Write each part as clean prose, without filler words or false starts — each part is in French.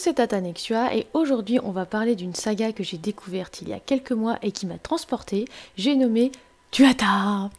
c'est Tatanexua et aujourd'hui on va parler d'une saga que j'ai découverte il y a quelques mois et qui m'a transportée. J'ai nommé Tuatha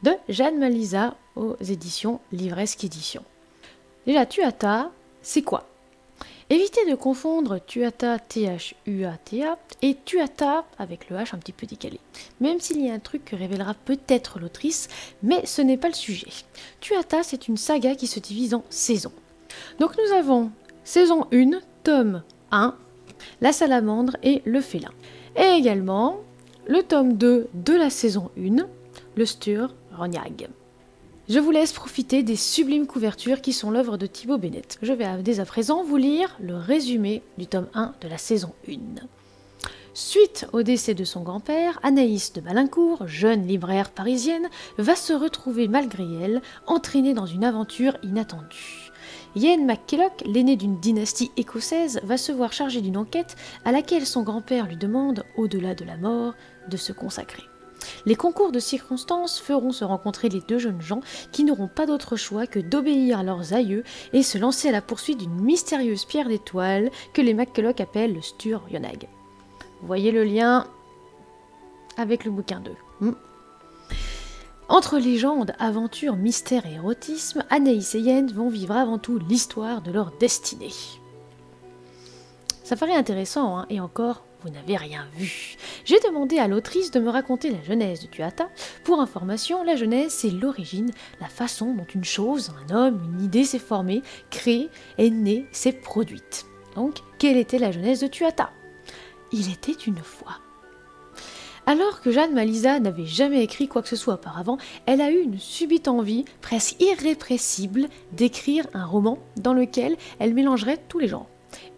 de Jeanne Malisa aux éditions Livresque Éditions. Déjà, Tuatha, c'est quoi? Évitez de confondre Tuatha, T-H-U-A-T-A, et Tuatha avec le H un petit peu décalé. Même s'il y a un truc que révélera peut-être l'autrice, mais ce n'est pas le sujet. Tuatha, c'est une saga qui se divise en saisons. Donc nous avons saison 1, tome 1, la salamandre et le félin. Et également le tome 2 de la saison 1, le Sturlunga. Je vous laisse profiter des sublimes couvertures qui sont l'œuvre de Thibaut Bennett. Je vais dès à présent vous lire le résumé du tome 1 de la saison 1. Suite au décès de son grand-père, Anaïs de Malincourt, jeune libraire parisienne, va se retrouver malgré elle, entraînée dans une aventure inattendue. Ian McKelloch, l'aîné d'une dynastie écossaise, va se voir chargé d'une enquête à laquelle son grand-père lui demande, au-delà de la mort, de se consacrer. Les concours de circonstances feront se rencontrer les deux jeunes gens qui n'auront pas d'autre choix que d'obéir à leurs aïeux et se lancer à la poursuite d'une mystérieuse pierre d'étoile que les McKelloch appellent le Sturlunga. Vous voyez le lien avec le bouquin 2. Entre légende, aventure, mystère et érotisme, Anaïs et Ian vont vivre avant tout l'histoire de leur destinée. Ça paraît intéressant, hein, et encore, vous n'avez rien vu. J'ai demandé à l'autrice de me raconter la genèse de Tuatha. Pour information, la genèse, c'est l'origine, la façon dont une chose, un homme, une idée s'est formée, créée, est née, s'est produite. Donc, quelle était la genèse de Tuatha? Il était une fois. Alors que Jeanne Malisa n'avait jamais écrit quoi que ce soit auparavant, elle a eu une subite envie, presque irrépressible, d'écrire un roman dans lequel elle mélangerait tous les genres.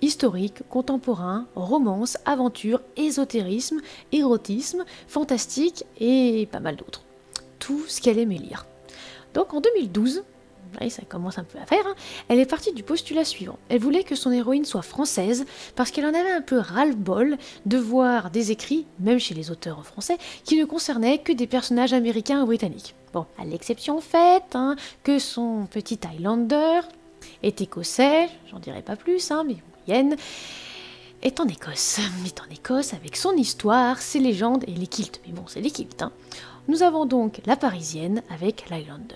Historique, contemporain, romance, aventure, ésotérisme, érotisme, fantastique et pas mal d'autres. Tout ce qu'elle aimait lire. Donc en 2012, oui, ça commence un peu à faire, hein, elle est partie du postulat suivant. Elle voulait que son héroïne soit française parce qu'elle en avait un peu ras-le-bol de voir des écrits, même chez les auteurs français, qui ne concernaient que des personnages américains ou britanniques. Bon, à l'exception faite hein, que son petit Highlander est écossais, j'en dirai pas plus, hein, mais Ian est en Écosse. Avec son histoire, ses légendes et les kilts. Mais bon, c'est les kilts. Hein. Nous avons donc la Parisienne avec l'Highlander.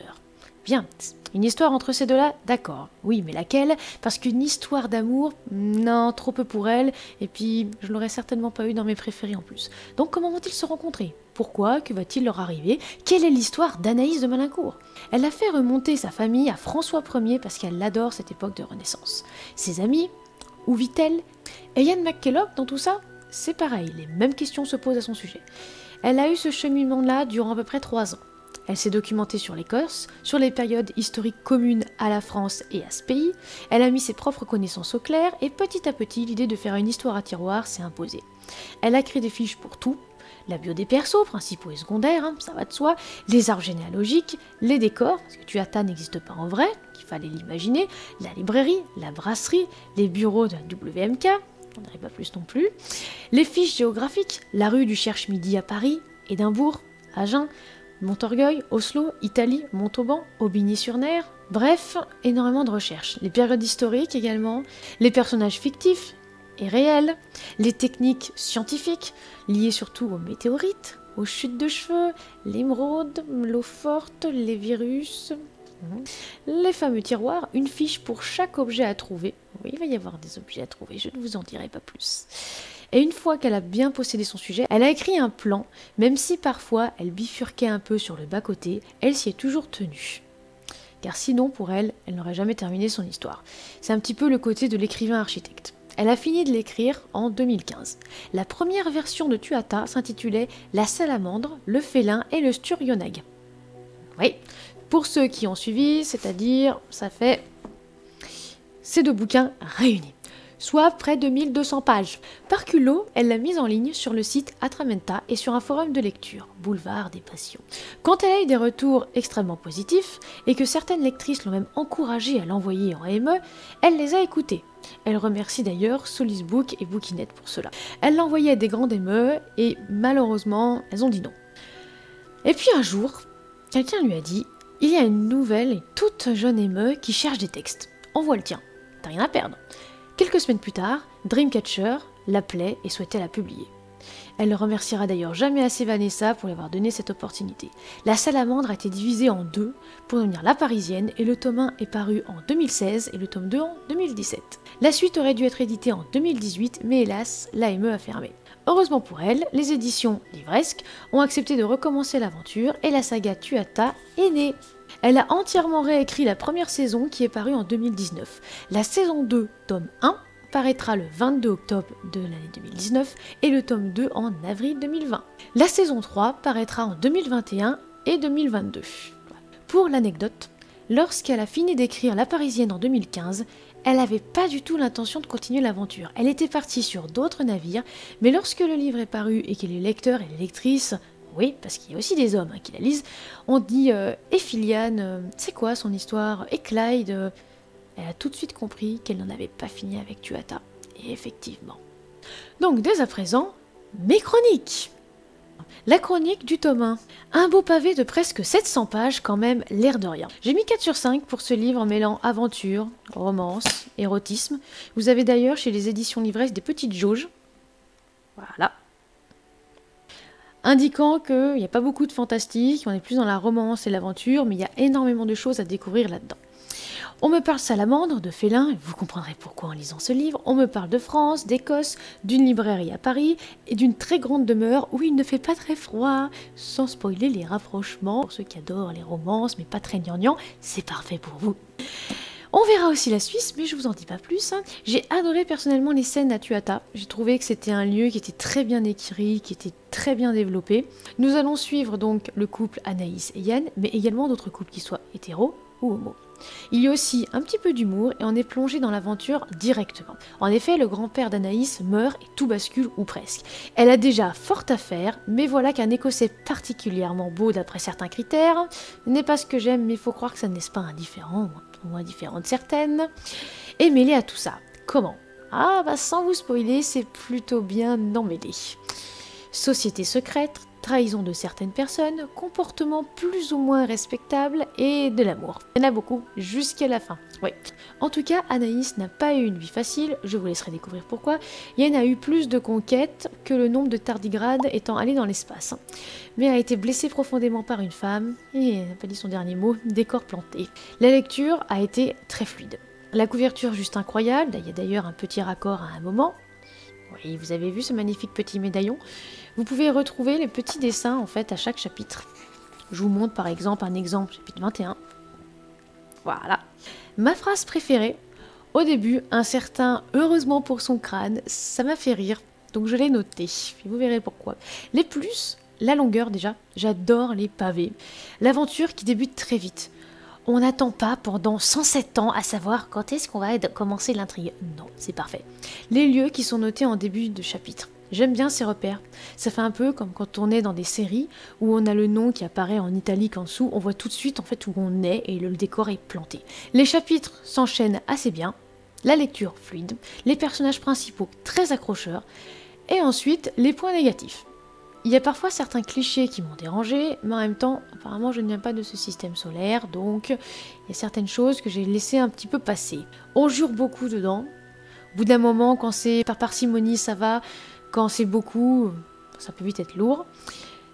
Bien, une histoire entre ces deux-là, d'accord. Oui, mais laquelle? Parce qu'une histoire d'amour, non, trop peu pour elle, et puis je l'aurais certainement pas eu dans mes préférés en plus. Donc comment vont-ils se rencontrer? Pourquoi? Que va-t-il leur arriver? Quelle est l'histoire d'Anaïs de Malincourt? Elle a fait remonter sa famille à François Ier parce qu'elle adore cette époque de Renaissance. Ses amis, où vit-elle? Et Ian McKelloch, dans tout ça, c'est pareil, les mêmes questions se posent à son sujet. Elle a eu ce cheminement-là durant à peu près 3 ans. Elle s'est documentée sur l'Écosse, sur les périodes historiques communes à la France et à ce pays, elle a mis ses propres connaissances au clair, et petit à petit, l'idée de faire une histoire à tiroir s'est imposée. Elle a créé des fiches pour tout, la bio des persos, principaux et secondaires, hein, ça va de soi, les arbres généalogiques, les décors, parce que Tuatha n'existe pas en vrai, qu'il fallait l'imaginer, la librairie, la brasserie, les bureaux de la WMK, on n'arrive pas plus non plus, les fiches géographiques, la rue du Cherche-Midi à Paris, Édimbourg, Agen, Montorgueil, Oslo, Italie, Montauban, Aubigny-sur-Ner, bref, énormément de recherches. Les périodes historiques également, les personnages fictifs et réels, les techniques scientifiques, liées surtout aux météorites, aux chutes de cheveux, l'émeraude, l'eau forte, les virus, les fameux tiroirs, une fiche pour chaque objet à trouver. Oui, il va y avoir des objets à trouver, je ne vous en dirai pas plus. Et une fois qu'elle a bien possédé son sujet, elle a écrit un plan, même si parfois elle bifurquait un peu sur le bas-côté, elle s'y est toujours tenue. Car sinon, pour elle, elle n'aurait jamais terminé son histoire. C'est un petit peu le côté de l'écrivain architecte. Elle a fini de l'écrire en 2015. La première version de Tuatha s'intitulait « La salamandre, le félin et le Sturlunga ». Oui, pour ceux qui ont suivi, c'est-à-dire, ça fait ces 2 bouquins réunis. Soit près de 1200 pages. Par culot, elle l'a mise en ligne sur le site Atramenta et sur un forum de lecture, Boulevard des Passions. Quand elle a eu des retours extrêmement positifs, et que certaines lectrices l'ont même encouragée à l'envoyer en ME, elle les a écoutés. Elle remercie d'ailleurs Solisbook et Bookinet pour cela. Elle l'envoyait à des grandes ME, et malheureusement, elles ont dit non. Et puis un jour, quelqu'un lui a dit « Il y a une nouvelle et toute jeune ME qui cherche des textes. Envoie le tien, t'as rien à perdre. » Quelques semaines plus tard, Dreamcatcher l'appelait et souhaitait la publier. Elle ne remerciera d'ailleurs jamais assez Vanessa pour lui avoir donné cette opportunité. La Salamandre a été divisée en deux pour devenir La Parisienne et le tome 1 est paru en 2016 et le tome 2 en 2017. La suite aurait dû être éditée en 2018 mais hélas, l'AME a fermé. Heureusement pour elle, les éditions Livresque ont accepté de recommencer l'aventure et la saga Tuatha est née. Elle a entièrement réécrit la première saison qui est parue en 2019. La saison 2, tome 1, paraîtra le 22 octobre de l'année 2019 et le tome 2 en avril 2020. La saison 3 paraîtra en 2021 et 2022. Pour l'anecdote, lorsqu'elle a fini d'écrire La Parisienne en 2015, elle n'avait pas du tout l'intention de continuer l'aventure. Elle était partie sur d'autres navires, mais lorsque le livre est paru et que les lecteurs et les lectrices, oui, parce qu'il y a aussi des hommes qui la lisent, ont dit « Et Filiane, c'est quoi son histoire? Et Clyde ?» Elle a tout de suite compris qu'elle n'en avait pas fini avec Tuatha. Et effectivement. Donc dès à présent, mes chroniques. La chronique du tome 1. Un beau pavé de presque 700 pages quand même, l'air de rien. J'ai mis 4 sur 5 pour ce livre mêlant aventure, romance, érotisme. Vous avez d'ailleurs chez les éditions Livresque des petites jauges. Voilà. Indiquant qu'il n'y a pas beaucoup de fantastique, on est plus dans la romance et l'aventure, mais il y a énormément de choses à découvrir là-dedans. On me parle salamandre, de félins, et vous comprendrez pourquoi en lisant ce livre. On me parle de France, d'Écosse, d'une librairie à Paris et d'une très grande demeure où il ne fait pas très froid. Sans spoiler les rapprochements, pour ceux qui adorent les romances mais pas très gnangnan, c'est parfait pour vous. On verra aussi la Suisse, mais je vous en dis pas plus. J'ai adoré personnellement les scènes à Tuatha. J'ai trouvé que c'était un lieu qui était très bien écrit, qui était très bien développé. Nous allons suivre donc le couple Anaïs et Yann, mais également d'autres couples qui soient hétéros ou homo. Il y a aussi un petit peu d'humour et on est plongé dans l'aventure directement. En effet, le grand-père d'Anaïs meurt et tout bascule ou presque. Elle a déjà fort à faire, mais voilà qu'un Écossais particulièrement beau d'après certains critères n'est pas ce que j'aime, mais il faut croire que ça ne laisse pas indifférent, ou moins différent de certaines. Et mêlé à tout ça, comment? Ah bah sans vous spoiler, c'est plutôt bien emmêlé. Société secrète, trahison de certaines personnes, comportement plus ou moins respectable et de l'amour. Il y en a beaucoup, jusqu'à la fin. Oui. En tout cas, Anaïs n'a pas eu une vie facile, je vous laisserai découvrir pourquoi. Yann a eu plus de conquêtes que le nombre de tardigrades étant allé dans l'espace. Mais a été blessé profondément par une femme, et elle n'a pas dit son dernier mot, décor planté. La lecture a été très fluide. La couverture juste incroyable, il y a d'ailleurs un petit raccord à un moment. Oui, vous avez vu ce magnifique petit médaillon? Vous pouvez retrouver les petits dessins en fait à chaque chapitre. Je vous montre par exemple un exemple, chapitre 21. Voilà. Ma phrase préférée, au début, un certain « heureusement pour son crâne », ça m'a fait rire, donc je l'ai noté. Et vous verrez pourquoi. Les plus, la longueur déjà, j'adore les pavés. L'aventure qui débute très vite. On n'attend pas pendant 107 ans à savoir quand est-ce qu'on va commencer l'intrigue. Non, c'est parfait. Les lieux qui sont notés en début de chapitre. J'aime bien ces repères. Ça fait un peu comme quand on est dans des séries où on a le nom qui apparaît en italique en dessous. On voit tout de suite en fait où on est et le décor est planté. Les chapitres s'enchaînent assez bien. La lecture fluide. Les personnages principaux très accrocheurs. Et ensuite, les points négatifs. Il y a parfois certains clichés qui m'ont dérangé, mais en même temps, apparemment je ne viens pas de ce système solaire, donc il y a certaines choses que j'ai laissé un petit peu passer. On jure beaucoup dedans. Au bout d'un moment, quand c'est par parcimonie, ça va. Quand c'est beaucoup, ça peut vite être lourd.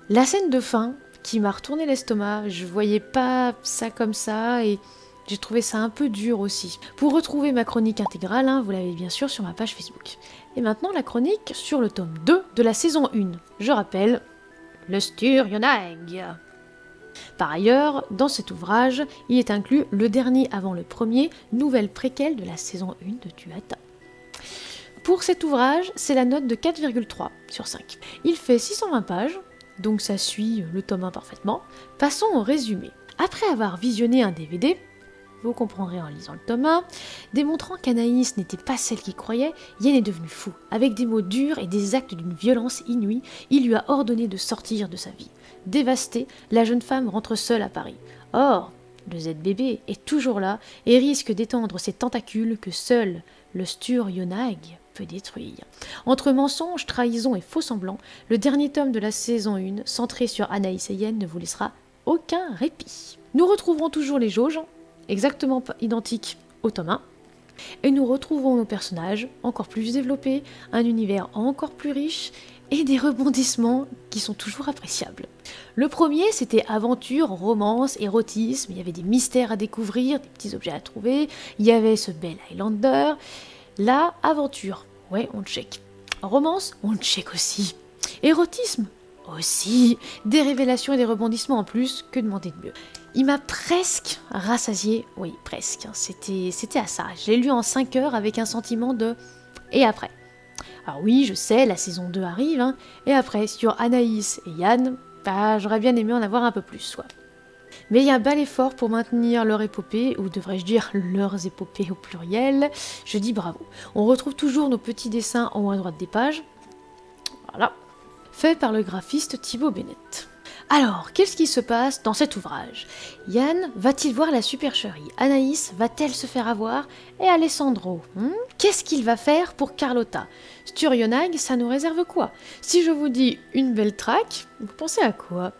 La scène de fin, qui m'a retourné l'estomac, je voyais pas ça comme ça, et j'ai trouvé ça un peu dur aussi. Pour retrouver ma chronique intégrale, vous l'avez bien sûr sur ma page Facebook. Et maintenant la chronique sur le tome 2 de la saison 1. Je rappelle, le Sturionag. Par ailleurs, dans cet ouvrage, il est inclus le dernier avant le premier, nouvelle préquelle de la saison 1 de Tuatha. Pour cet ouvrage, c'est la note de 4,3 sur 5. Il fait 620 pages, donc ça suit le tome 1 parfaitement. Passons au résumé. Après avoir visionné un DVD, vous comprendrez en lisant le tome 1, démontrant qu'Anaïs n'était pas celle qu'il croyait, Yen est devenu fou. Avec des mots durs et des actes d'une violence inouïe, il lui a ordonné de sortir de sa vie. Dévastée, la jeune femme rentre seule à Paris. Or, le ZBB est toujours là et risque d'étendre ses tentacules que seul le Sturionag peut détruire. Entre mensonges, trahisons et faux semblants, le dernier tome de la saison 1, centré sur Anaïs et Yen, ne vous laissera aucun répit. Nous retrouverons toujours les jauges, exactement identiques au tome 1. Et nous retrouvons nos personnages encore plus développés, un univers encore plus riche et des rebondissements qui sont toujours appréciables. Le premier, c'était aventure, romance, érotisme, il y avait des mystères à découvrir, des petits objets à trouver, il y avait ce bel Highlander. Là, aventure, ouais, on check. Romance, on check aussi. Érotisme, aussi. Des révélations et des rebondissements en plus, que demander de mieux. Il m'a presque rassasié, oui, presque, c'était à ça. Je l'ai lu en 5 heures avec un sentiment de « et après ». Alors oui, je sais, la saison 2 arrive, hein, et après, sur Anaïs et Yann, bah, j'aurais bien aimé en avoir un peu plus, quoi. Mais il y a un bel effort pour maintenir leur épopée, ou devrais-je dire leurs épopées au pluriel, je dis bravo. On retrouve toujours nos petits dessins en haut à droite des pages, voilà, fait par le graphiste Thibaut Bennett. Alors, qu'est-ce qui se passe dans cet ouvrage? Yann va-t-il voir la supercherie? Anaïs va-t-elle se faire avoir? Et Alessandro, qu'est-ce qu'il va faire pour Carlotta? Sturionag, ça nous réserve quoi? Si je vous dis une belle traque, vous pensez à quoi?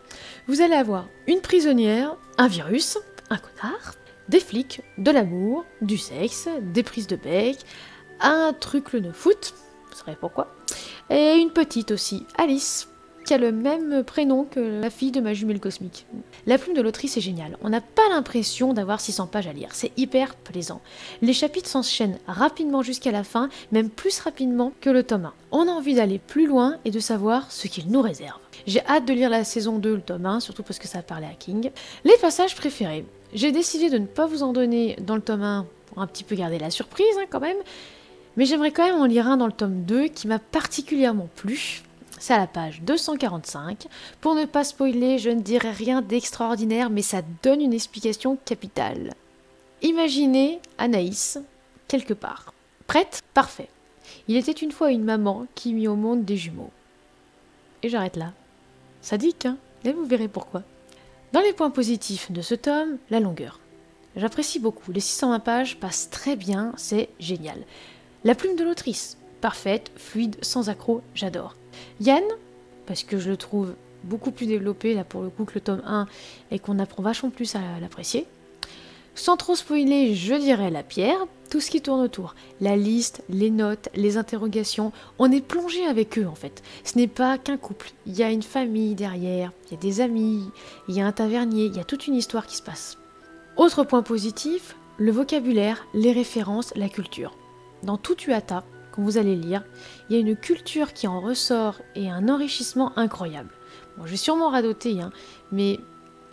Vous allez avoir une prisonnière, un virus, un connard, des flics, de l'amour, du sexe, des prises de bec, un truc de foot, vous saurez pourquoi, et une petite aussi, Alice, qui a le même prénom que la fille de ma jumelle cosmique. La plume de l'autrice est géniale, on n'a pas l'impression d'avoir 600 pages à lire, c'est hyper plaisant. Les chapitres s'enchaînent rapidement jusqu'à la fin, même plus rapidement que le tome 1. On a envie d'aller plus loin et de savoir ce qu'il nous réserve. J'ai hâte de lire la saison 2, le tome 1, surtout parce que ça parlait à King. Les passages préférés. J'ai décidé de ne pas vous en donner dans le tome 1 pour un petit peu garder la surprise quand même, mais j'aimerais quand même en lire un dans le tome 2 qui m'a particulièrement plu. C'est à la page 245. Pour ne pas spoiler, je ne dirai rien d'extraordinaire, mais ça donne une explication capitale. Imaginez Anaïs, quelque part. Prête? Parfait. Il était une fois une maman qui mit au monde des jumeaux. Et j'arrête là. Sadique, hein? Et vous verrez pourquoi. Dans les points positifs de ce tome, la longueur. J'apprécie beaucoup. Les 620 pages passent très bien, c'est génial. La plume de l'autrice. Parfaite, fluide, sans accroc, j'adore. Yann, parce que je le trouve beaucoup plus développé là pour le coup que le tome 1 et qu'on apprend vachement plus à l'apprécier. Sans trop spoiler, je dirais la pierre, tout ce qui tourne autour. La liste, les notes, les interrogations, on est plongé avec eux en fait. Ce n'est pas qu'un couple, il y a une famille derrière, il y a des amis, il y a un tavernier, il y a toute une histoire qui se passe. Autre point positif, le vocabulaire, les références, la culture. Dans tout Tuatha, quand vous allez lire, il y a une culture qui en ressort et un enrichissement incroyable. Bon, je vais sûrement radoter, mais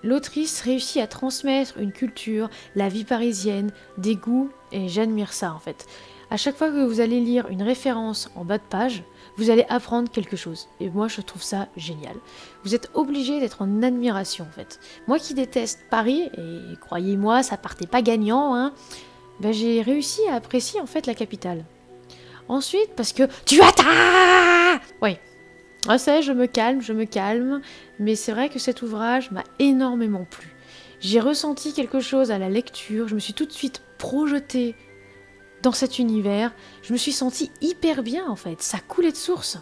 l'autrice réussit à transmettre une culture, la vie parisienne, des goûts, et j'admire ça en fait. À chaque fois que vous allez lire une référence en bas de page, vous allez apprendre quelque chose. Et moi, je trouve ça génial. Vous êtes obligé d'être en admiration en fait. Moi qui déteste Paris, et croyez-moi, ça partait pas gagnant, j'ai réussi à apprécier en fait la capitale. Ensuite, parce que Tuatha! Oui, ça, je me calme, mais c'est vrai que cet ouvrage m'a énormément plu. J'ai ressenti quelque chose à la lecture, je me suis tout de suite projetée dans cet univers, je me suis sentie hyper bien en fait, ça coulait de source.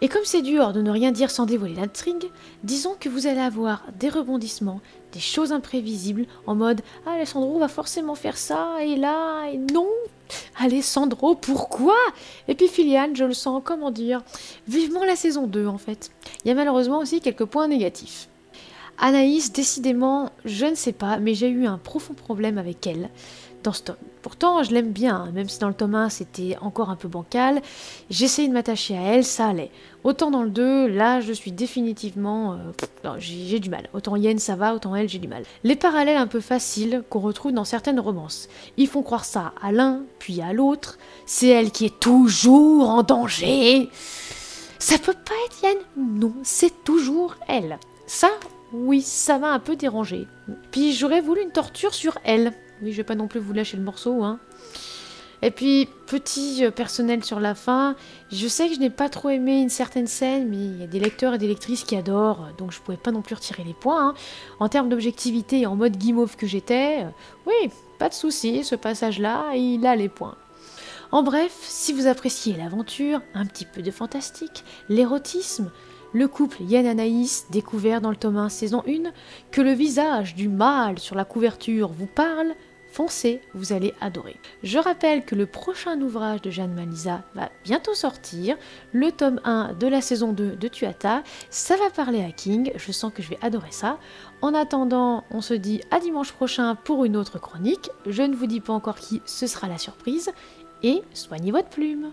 Et comme c'est dur de ne rien dire sans dévoiler l'intrigue, disons que vous allez avoir des rebondissements, des choses imprévisibles, en mode « Alessandro va forcément faire ça, et là, et non !» Alessandro, pourquoi? Et puis Filiane, je le sens, comment dire, vivement la saison 2 en fait. Il y a malheureusement aussi quelques points négatifs. Anaïs, décidément, je ne sais pas, mais j'ai eu un profond problème avec elle dans ce tome. Pourtant, je l'aime bien, même si dans le tome 1 c'était encore un peu bancal. J'essayais de m'attacher à elle, ça allait. Autant dans le 2, là je suis définitivement... j'ai du mal. Autant Yen ça va, autant elle j'ai du mal. Les parallèles un peu faciles qu'on retrouve dans certaines romances. Ils font croire ça à l'un, puis à l'autre. C'est elle qui est toujours en danger. Ça peut pas être Yen? Non, c'est toujours elle. Ça, oui, ça m'a un peu dérangé. Puis j'aurais voulu une torture sur elle. Oui, je vais pas non plus vous lâcher le morceau, Et puis, petit personnel sur la fin, je sais que je n'ai pas trop aimé une certaine scène, mais il y a des lecteurs et des lectrices qui adorent, donc je pouvais pas non plus retirer les points. En termes d'objectivité et en mode guimauve que j'étais, oui, pas de souci, ce passage-là, il a les points. En bref, si vous appréciez l'aventure, un petit peu de fantastique, l'érotisme, le couple Yen-Anaïs découvert dans le tome 1 saison 1, que le visage du mâle sur la couverture vous parle, foncez, vous allez adorer. Je rappelle que le prochain ouvrage de Jeanne Malisa va bientôt sortir, le tome 1 de la saison 2 de Tuata. Ça va parler à King, je sens que je vais adorer ça. En attendant, on se dit à dimanche prochain pour une autre chronique. Je ne vous dis pas encore qui, ce sera la surprise. Et soignez votre plume!